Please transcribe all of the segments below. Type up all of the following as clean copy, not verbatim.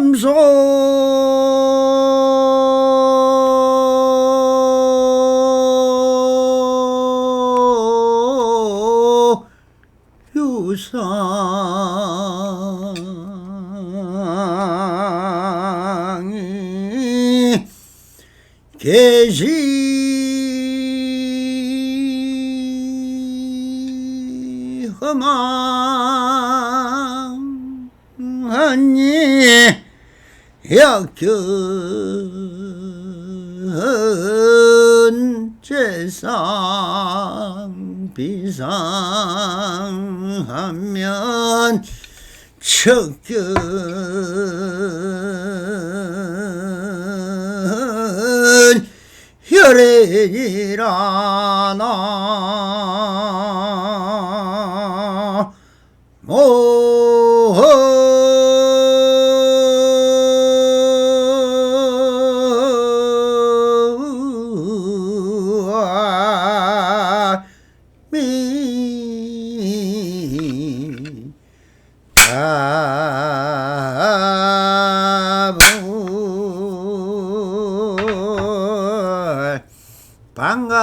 염소 유상이 계시 험하니 역견 재상 비상하면 척견 혈액이라 나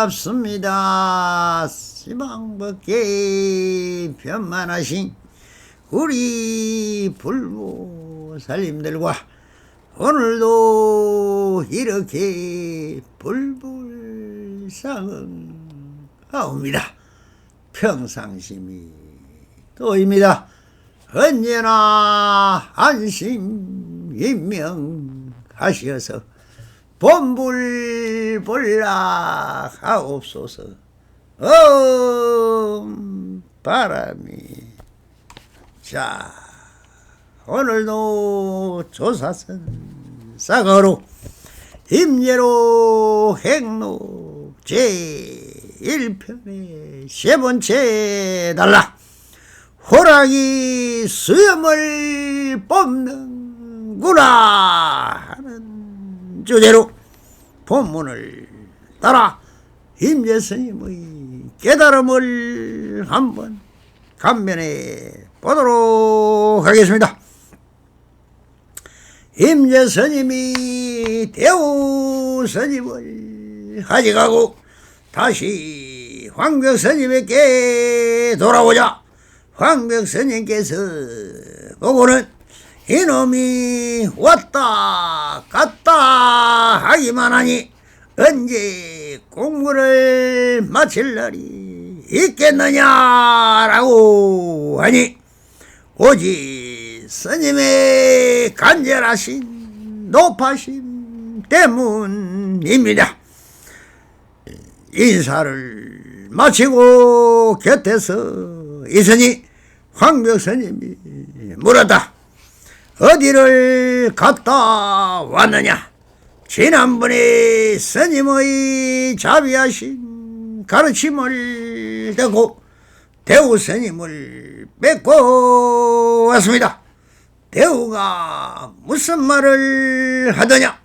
반갑습니다. 시방벗게 편만하신 우리 불보살님들과 오늘도 이렇게 불불상응하옵니다. 평상심이 또입니다. 언제나 안심인명하시어서 본불볼락하옵소서. 바람이. 자, 오늘도 조사선 사거로 임예로 행록 제1편의 세 번째 단락 호랑이 수염을 뽑는구나 하는 주제로 본문을 따라 임재스님의 깨달음을 한번 감면해 보도록 하겠습니다. 임재스님이 대우스님을 가져가고 다시 황벽스님에게 돌아오자 황벽스님께서 보고는 이놈이 왔다 갔다 하기만 하니 언제 공부를 마칠 날이 있겠느냐라고 하니 오직 스님의 간절하신 높아심 때문입니다. 인사를 마치고 곁에서 있으니 황벽스님이 물었다. 어디를 갔다 왔느냐? 지난번에 스님의 자비하신 가르침을 듣고 대우 스님을 뵙고 왔습니다. 대우가 무슨 말을 하더냐?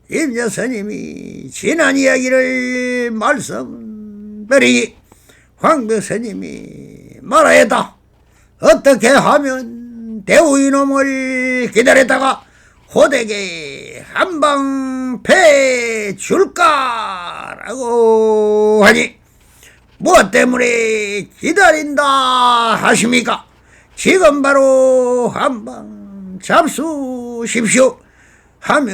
임재 스님이 지난 이야기를 말씀드리니 황벽 스님이 말하였다. 어떻게 하면 대우 이놈을 기다렸다가 호되게 한방 패줄까라고 하니 무엇 때문에 기다린다 하십니까? 지금 바로 한방 잡수십시오 하며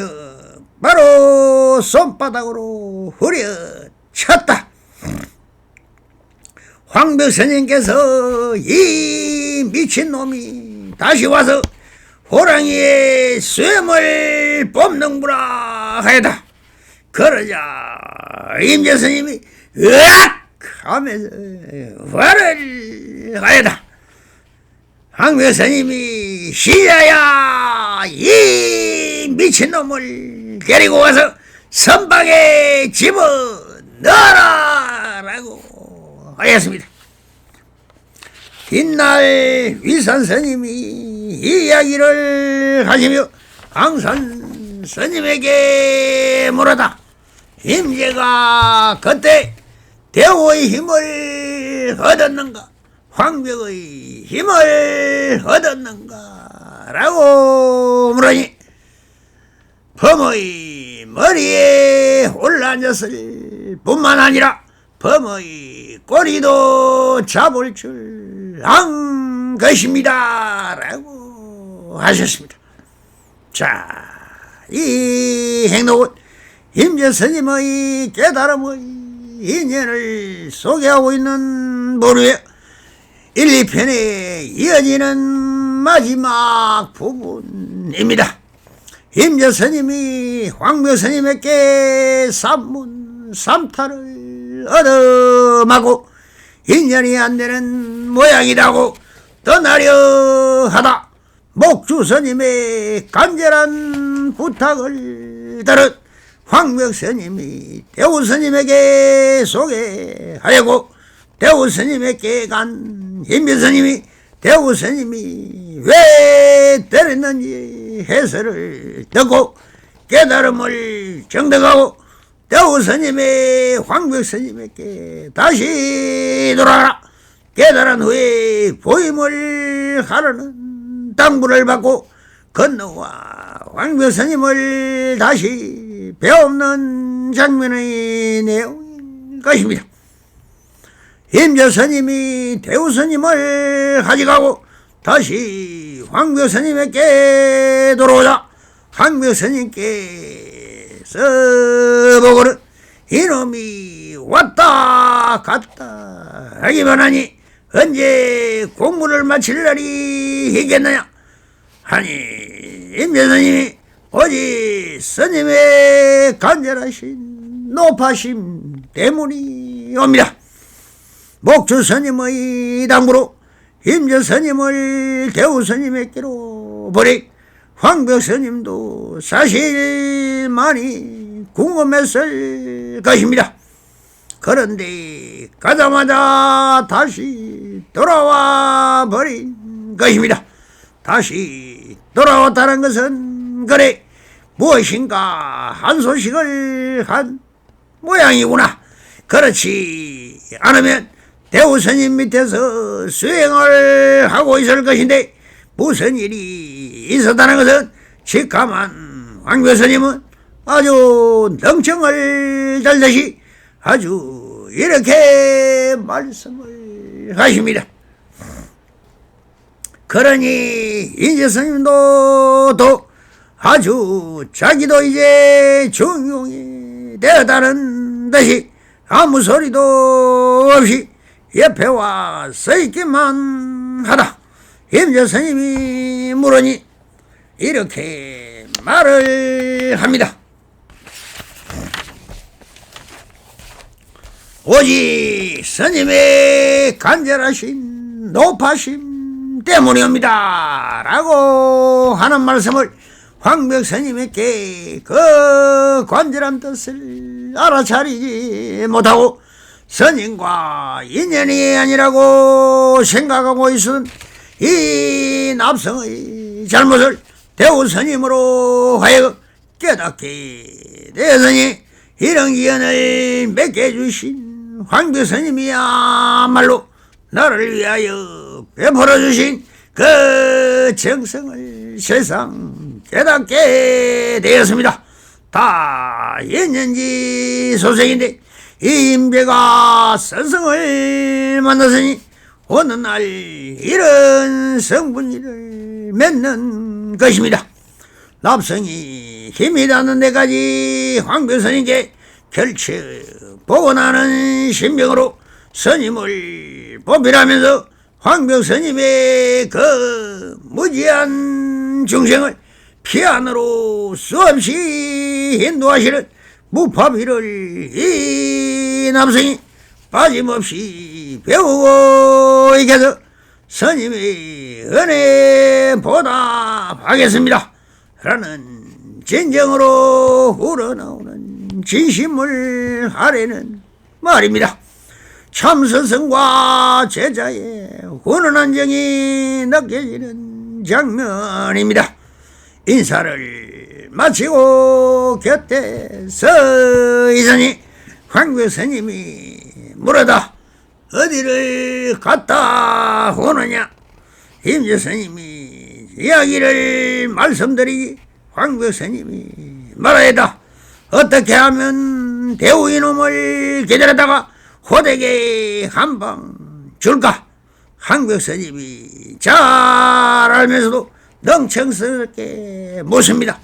바로 손바닥으로 후려쳤다. 황벽 스님께서 이 미친놈이 다시 와서 호랑이의 수염을 뽑는구나 하였다. 그러자 임재 스님이 으악 하면서 화를 하였다. 황벽 스님이 시자야 이 미친놈을 데리고 와서 선방에 집어넣어라 라고 하였습니다. 뒷날 위산 스님이 이 이야기를 하시며 앙산 스님에게 물었다. 임재가 그때 대우의 힘을 얻었는가 황벽의 힘을 얻었는가 라고 물으니 범의 머리에 올라앉았을 뿐만 아니라 범의 꼬리도 잡을 줄 안 것입니다 라고 하셨습니다. 자, 이 행록은 임재스님의 깨달음의 인연을 소개하고 있는 본후에 1, 2편에 이어지는 마지막 부분입니다. 임재스님이 황묘스님에게 삼문 삼타를 얻어마고 인연이 안 되는 모양이라고 떠나려 하다 목주스님의 간절한 부탁을 들은 황묘스님이 대우스님에게 소개하려고 대우스님에게 간 임재스님이 대우스님이 왜 때렸는지 해설을 듣고 깨달음을 정득하고 대우스님의 황벽스님에게 다시 돌아가라 깨달은 후에 보임을 하라는 당부를 받고 건너와 황벽스님을 다시 배우는 장면의 내용인 것입니다. 임재스님이 대우스님을 가져가고 다시 황벽스님에게 돌아오자 황벽스님께서 보고는 이놈이 왔다 갔다 하기만 하니 언제 공부를 마칠 날이 있겠느냐 하니 임재스님이 오직 스님의 간절하신 높아심 때문이 옵니다. 목주스님의 당부로 임재스님을 대우스님에게로 보내 황벽스님도 사실 많이 궁금했을 것입니다. 그런데 가자마자 다시 돌아와 버린 것입니다. 다시 돌아왔다는 것은 그래 무엇인가 한 소식을 한 모양이구나. 그렇지 않으면 대우스님 밑에서 수행을 하고 있을 것인데 무슨 일이 있었다는 것은 직감한 황묘스님은 아주 능청을 달듯이 아주 이렇게 말씀을 하십니다. 그러니 임재스님도 또 아주 자기도 이제 중용이 되었다는 듯이 아무 소리도 없이 옆에 와 서있기만 하다 임재스님이 물으니 이렇게 말을 합니다. 오직 스님의 간절하신 높아심 때문이옵니다 라고 하는 말씀을 황벽스님에게 그 간절한 뜻을 알아차리지 못하고 스님과 인연이 아니라고 생각하고 있은 이 납성의 잘못을 대우스님으로 하여금 깨닫게 되었으니 이런 기원을 맺게 해주신 황벽스님이야말로 나를 위하여 베풀어 주신 그 정성을 세상 깨닫게 되었습니다. 다 인연지 소생인데 이 임재가 스승을 만났으니 어느 날 이런 성분일을 맺는 것입니다. 납성이 힘이 닿는 데까지 황벽스님께 결쳐 보고 나는 신병으로 스님을 보필하면서 황벽스님의 그 무지한 중생을 피안으로 수없이 인도하시는 무파비를 이 남성이 빠짐없이 배우고 있게서 스님의 은혜 보답하겠습니다 라는 진정으로 우러나오는 진심을 하려는 말입니다. 참 스승과 제자의 훈훈한 정이 느껴지는 장면입니다. 인사를 마치고 곁에 서 있으니 황벽스님이 물어다 어디를 갔다 오느냐. 임재스님이 이야기를 말씀드리기 황벽스님이 말아야다. 어떻게 하면 대우 이놈을 기다렸다가 호되게 한 방 줄까? 황벽 스님이 잘 알면서도 능청스럽게 묻습니다.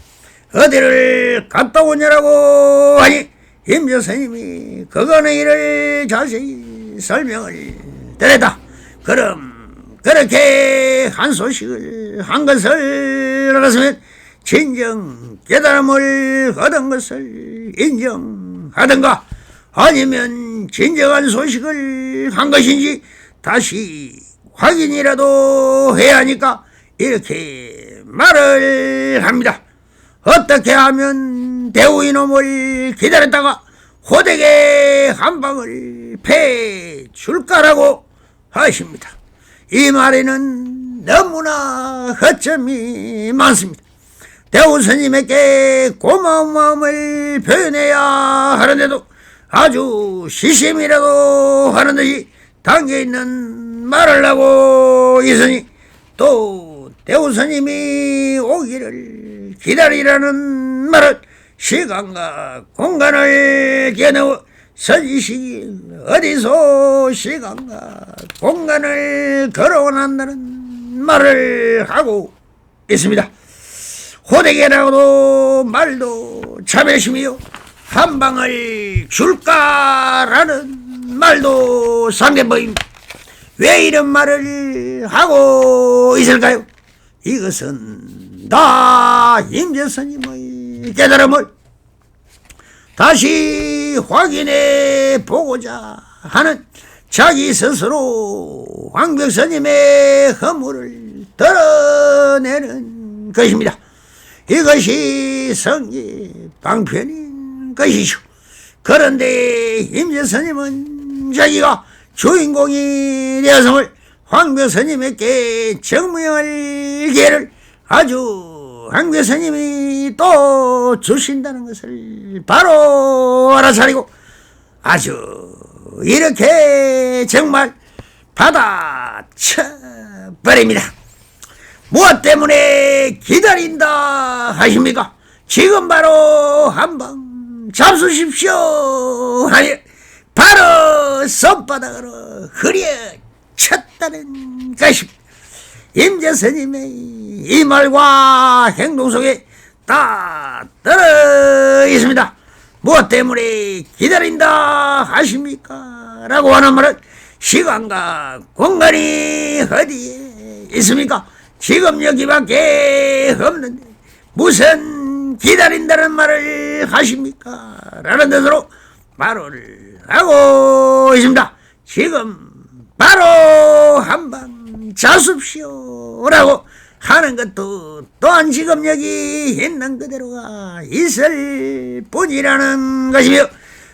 어디를 갔다 오냐라고 하니 임조 스님이 그거는 이를 자세히 설명을 드렸다. 그럼 그렇게 한 소식을 한 것을 알았으면 진정 깨달음을 얻은 것을 인정하든가 아니면 진정한 소식을 한 것인지 다시 확인이라도 해야 하니까 이렇게 말을 합니다. 어떻게 하면 대우 이놈을 기다렸다가 호되게 한 방을 패줄까라고 하십니다. 이 말에는 너무나 허점이 많습니다. 대우 스님에게 고마운 마음을 표현해야 하는데도 아주 시심이라도 하는 듯이 담겨있는 말을 하고 있으니 또 대우 스님이 오기를 기다리라는 말은 시간과 공간을 겨누어 선지식이 어디서 시간과 공간을 걸어온다는 말을 하고 있습니다. 호되게라고도 말도 참외심이요 한 방을 줄까라는 말도 상대보입니다. 왜 이런 말을 하고 있을까요? 이것은 다 임재스님의 깨달음을 다시 확인해 보고자 하는 자기 스스로 황벽스님의 허물을 드러내는 것입니다. 이것이 성지방편인 것이죠. 그런데 임재스님은 자기가 주인공이 되었음을 황벽스님에게 증명할 기회를 아주 황벽스님이 또 주신다는 것을 바로 알아차리고 아주 이렇게 정말 받아쳐버립니다. 무엇 때문에 기다린다 하십니까? 지금 바로 한방 잡수십시오 하니 바로 손바닥으로 흐려쳤다는 것입니다. 임재스님의 이 말과 행동 속에 다 들어 있습니다. 무엇 때문에 기다린다 하십니까? 라고 하는 말은 시간과 공간이 어디에 있습니까? 지금 여기밖에 없는데 무슨 기다린다는 말을 하십니까? 라는 뜻으로 말을 하고 있습니다. 지금 바로 한방 자십시오 라고 하는 것도 또한 지금 여기 있는 그대로가 있을 뿐이라는 것이며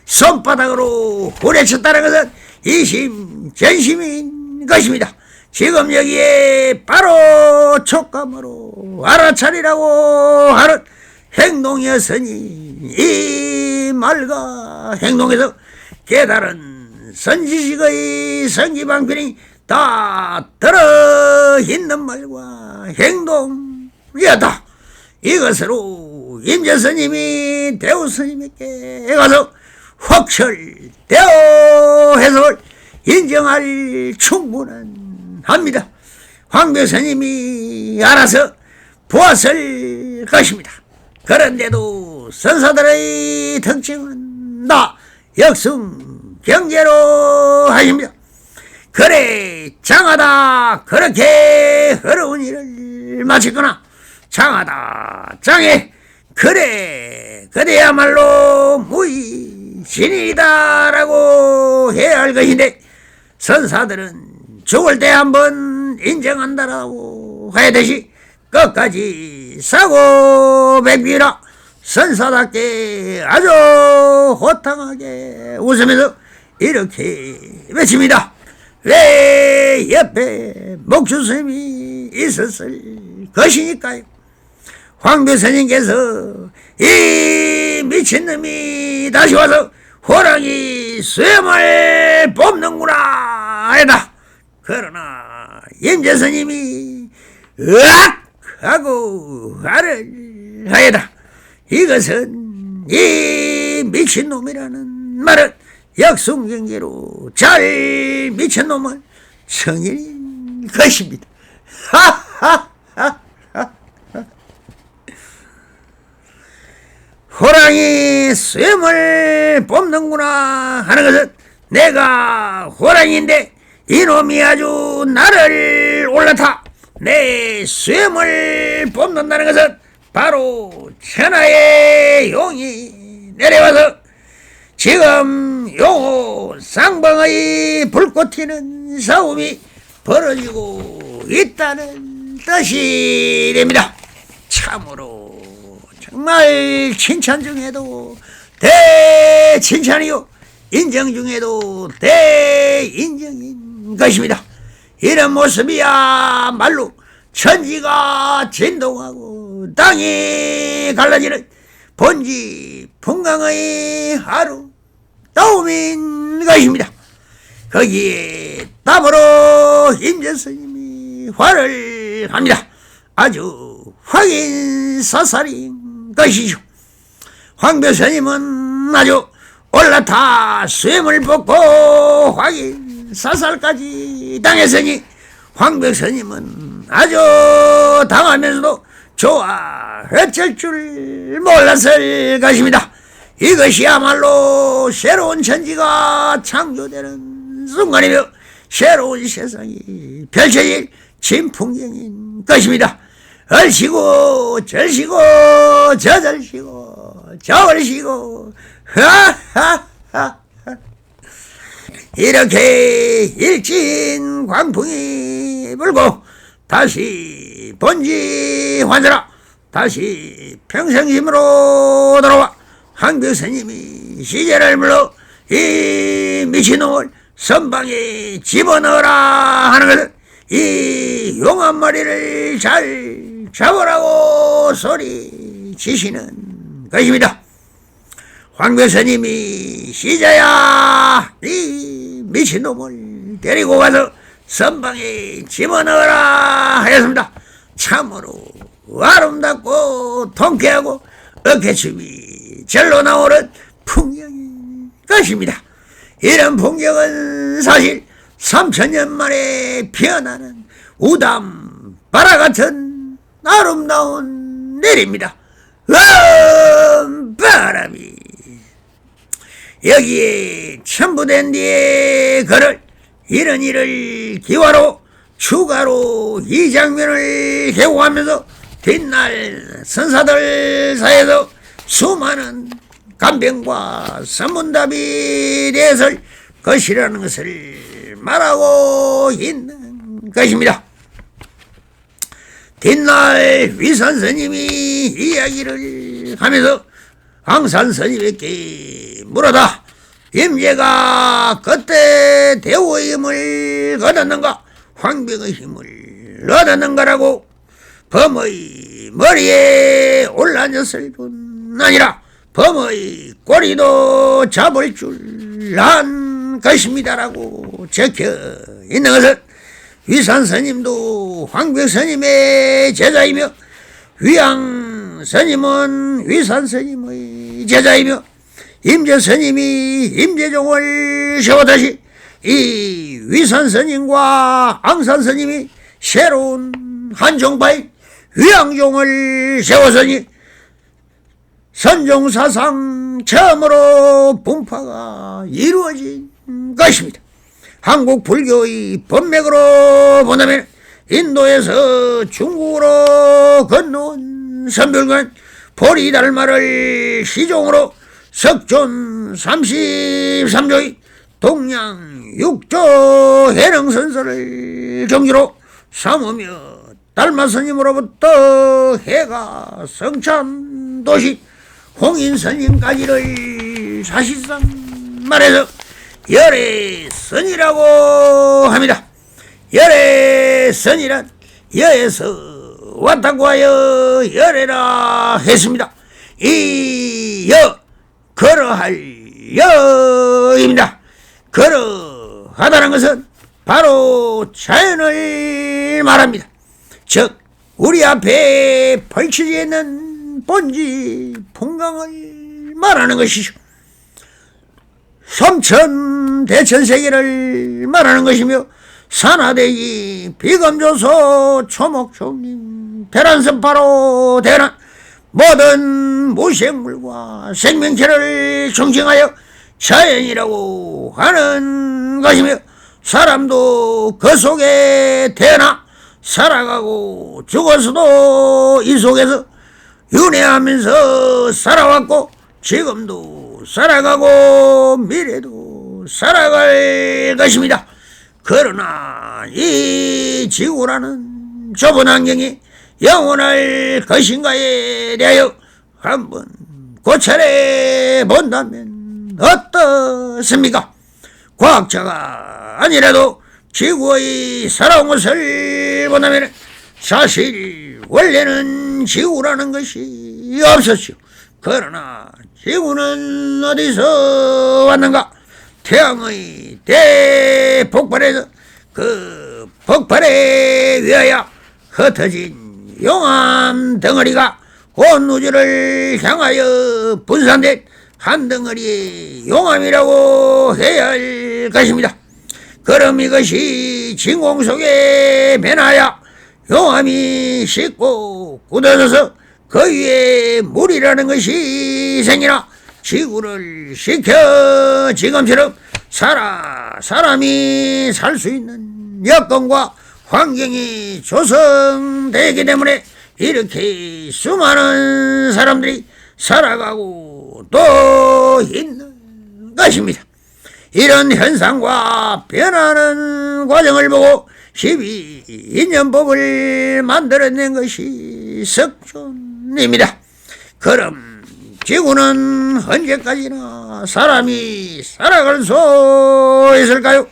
손바닥으로 후려쳤다는 것은 이심전심인 것입니다. 지금 여기에 바로 촉감으로 알아차리라고 하는 행동이었으니 이 말과 행동에서 깨달은 선지식의 성지방편이 다 들어있는 말과 행동이었다. 이것으로 임재스님이 대우스님에게 가서 확철대오 해석을 인정할 충분한 합니다. 황벽스님이 알아서 보았을 것입니다. 그런데도 선사들의 특징은 다 역승경계로 하십니다. 그래 장하다 그렇게 어려운 일을 마쳤거나 장하다 장해 그래 그대야말로 무의신이다라고 해야 할 것인데 선사들은 죽을 때 한번 인정한다라고 하야되시 끝까지 사고 뵙기라 선사답게 아주 호탕하게 웃으면서 이렇게 외칩니다. 왜 옆에 목주스님이 있었을 것이니까요. 황벽스님께서 이 미친놈이 다시 와서 호랑이 수염을 뽑는구나 하다. 그러나 임재스님이 으악 하고 말을 하여다. 이것은 이 미친놈이라는 말은 역순경계로 잘 미친놈은 성인인 것입니다. 호랑이 수염을 뽑는구나 하는 것은 내가 호랑이인데 이놈이 아주 나를 올라타 내 수염을 뽑는다는 것은 바로 천하의 용이 내려와서 지금 용호 쌍방의 불꽃 튀는 싸움이 벌어지고 있다는 뜻이 됩니다. 참으로 정말 칭찬 중에도 대칭찬이요 인정 중에도 대인정인 것입니다. 이런 모습이야말로 천지가 진동하고 땅이 갈라지는 본지 풍광의 하루 다움인 것입니다. 거기에 답으로 임재스님이 화를 합니다. 아주 확인사살인 것이죠. 황벽스님은 아주 올라타 수염을 뽑고 확인사살까지 당했으니 황벽스님은 아주 당하면서도 좋아 어쩔 줄 몰랐을 것입니다. 이것이야말로 새로운 천지가 창조되는 순간이며 새로운 세상이 펼쳐질 진풍경인 것입니다. 얼씨고 절씨고 저절씨고 저얼씨고 하하하 이렇게 일진 광풍이 불고 다시 본지 환자라 다시 평생심으로 돌아와 황벽스님이 시제를 물러 이 미친놈을 선방에 집어넣어라 하는 것은 이 용 한 마리를 잘 잡으라고 소리치시는 것입니다. 황벽스님이 시자야 이 미친놈을 데리고 가서 선방에 집어넣어라 하였습니다. 참으로 아름답고 통쾌하고 어깨춤이 절로 나오는 풍경인 것입니다. 이런 풍경은 사실 3000년 만에 피어나는 우담 바라 같은 아름다운 일입니다. 바람이 여기에 첨부된 뒤에 그를 이런 일을 기화로 추가로 이 장면을 개고하면서 뒷날 선사들 사이에서 수많은 간병과 선문답이 되었을 것이라는 것을 말하고 있는 것입니다. 뒷날 위산스님이 이야기를 하면서 앙산스님에게 물어다 임재가 그때 대우의 힘을 얻었는가 황병의 힘을 얻었는가라고 범의 머리에 올라졌을 뿐 아니라 범의 꼬리도 잡을 줄 안 것입니다라고 적혀 있는 것은 위산스님도 황벽스님의 제자이며 위양스님은 위산스님의 제자이며 임재스님이 임재종을 세웠듯이 이 위산스님과 앙산스님이 새로운 한 종파의 위양종을 세웠으니 선종사상 처음으로 분파가 이루어진 것입니다. 한국 불교의 법맥으로 본다면 인도에서 중국으로 건너온 선별관 보리달마를 시종으로 석존 33조의 동양 6조 해능선설을 정지로 삼으며 달마스님으로부터 해가 성찬도시 홍인스님까지를 사실상 말해서 열애선이라고 합니다. 열애선이란 여에서 왔다고 하여 열애라 했습니다. 이 여 걸어할 여입니다. 걸어하다는 것은 바로 자연을 말합니다. 즉 우리 앞에 펼쳐져 있는 본지 풍광을 말하는 것이죠. 삼천 대천세계를 말하는 것이며 산하대기 비검조소 초목초님 대란선파로 대란 모든 무생물과 생명체를 중징하여 자연이라고 하는 것이며 사람도 그 속에 태어나 살아가고 죽어서도 이 속에서 윤회하면서 살아왔고 지금도 살아가고 미래도 살아갈 것입니다. 그러나 이 지구라는 좁은 환경이 영원할 것인가에 대하여 한번 고찰해 본다면 어떻습니까? 과학자가 아니라도 지구의 살아온 것을 본다면 사실 원래는 지구라는 것이 없었죠. 그러나 지구는 어디서 왔는가? 태양의 대폭발에서 그 폭발에 의하여 흩어진 용암 덩어리가 온 우주를 향하여 분산된 한 덩어리의 용암이라고 해야 할 것입니다. 그럼 이것이 진공 속에 변하여 용암이 식고 굳어져서 그 위에 물이라는 것이 생기나 지구를 식혀 지금처럼 사람이 살 수 있는 여건과 환경이 조성되기 때문에 이렇게 수많은 사람들이 살아가고 또 있는 것입니다. 이런 현상과 변하는 과정을 보고 12인연법을 만들어낸 것이 석존입니다. 그럼 지구는 언제까지나 사람이 살아갈 수 있을까요?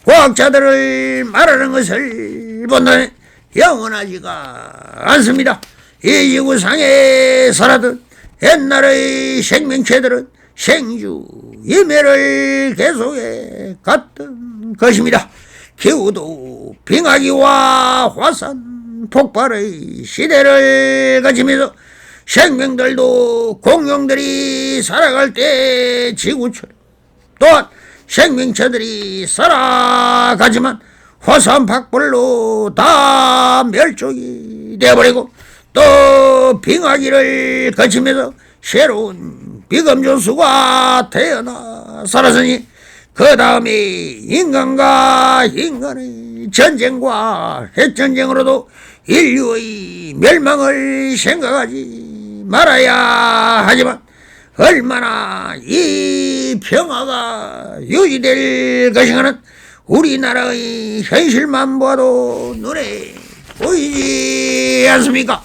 과학자들을 말하는 것을 본다면 영원하지가 않습니다. 이 지구상에 살아던 옛날의 생명체들은 생주 이멸을 계속해 갔던 것입니다. 기후도 빙하기와 화산 폭발의 시대를 거치면서 생명들도 공룡들이 살아갈 때 지구처럼 또한 생명체들이 살아가지만 화산 폭발로 다 멸종이 되어버리고 또 빙하기를 거치면서 새로운 비검조수가 태어나 살았으니 그 다음에 인간과 인간의 전쟁과 핵전쟁으로도 인류의 멸망을 생각하지 말아야 하지만 얼마나 이 평화가 유지될 것인가는 우리나라의 현실만 봐도 눈에 보이지 않습니까?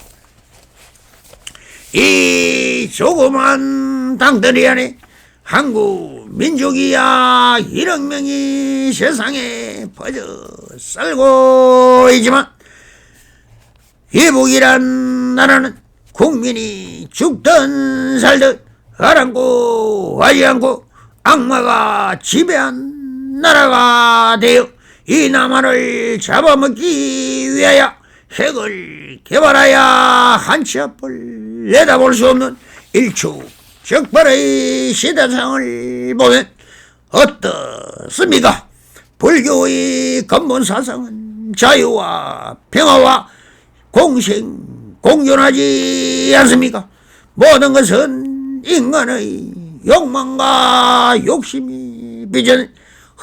이 조그만 땅덩어리 안에 한국 민족이야 1억 명이 세상에 퍼져 살고 있지만 이북이란 나라는 국민이 죽든 살든 아랑고 하지 않고 악마가 지배한 나라가 되어 이 남한을 잡아먹기 위하여 핵을 개발하여 한치 앞을 내다볼 수 없는 일촉즉발의 시대상을 보면 어떻습니까? 불교의 근본 사상은 자유와 평화와 공생, 공존하지 않습니까? 모든 것은 인간의 욕망과 욕심이 빚은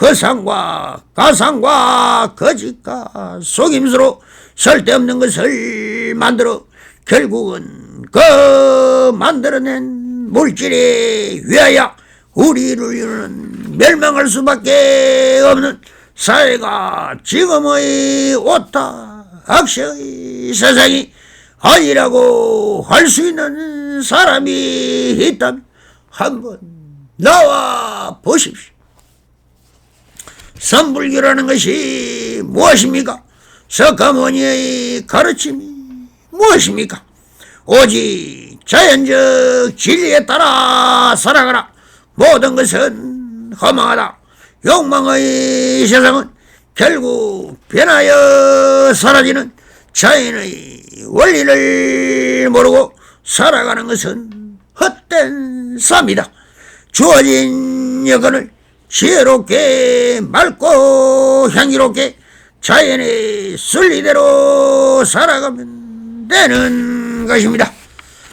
허상과 가상과 거짓과 속임수로 쓸데없는 것을 만들어 결국은 그 만들어낸 물질에 위하여 우리 인류는 멸망할 수밖에 없는 사회가 지금의 오타학시의 세상이 아니라고 할 수 있는 사람이 있다면 한번 나와 보십시오. 선불교라는 것이 무엇입니까? 석가모니의 가르침이 무엇입니까? 오직 자연적 진리에 따라 살아가라. 모든 것은 허망하다. 욕망의 세상은 결국 변하여 사라지는 자연의 원리를 모르고 살아가는 것은 헛된 삶이다. 주어진 여건을 지혜롭게 맑고 향기롭게 자연의 순리대로 살아가면 되는 것입니다.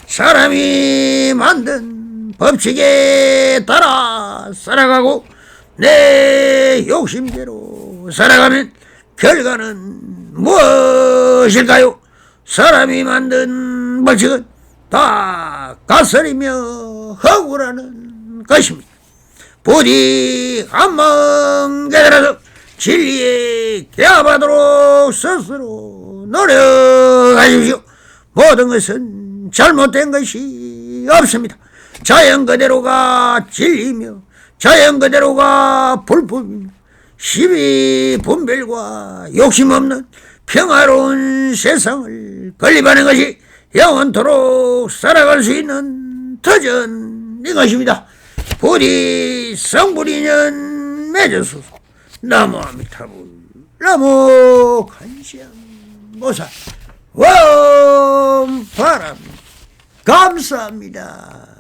사람이 만든 법칙에 따라 살아가고 내 욕심대로 살아가면 결과는 무엇일까요? 사람이 만든 법칙은 다 가설이며 허구라는 것입니다. 부디 한번 깨달아서 진리에 개합하도록 스스로 노력하십시오. 모든 것은 잘못된 것이 없습니다. 자연 그대로가 진리며 자연 그대로가 불법이며 시비 분별과 욕심 없는 평화로운 세상을 건립하는 것이 영원토록 살아갈 수 있는 터전인 것입니다. 부디 성불인연 맺어소서. 나무 아미타불 나무 간시양보살 원바람 감사합니다.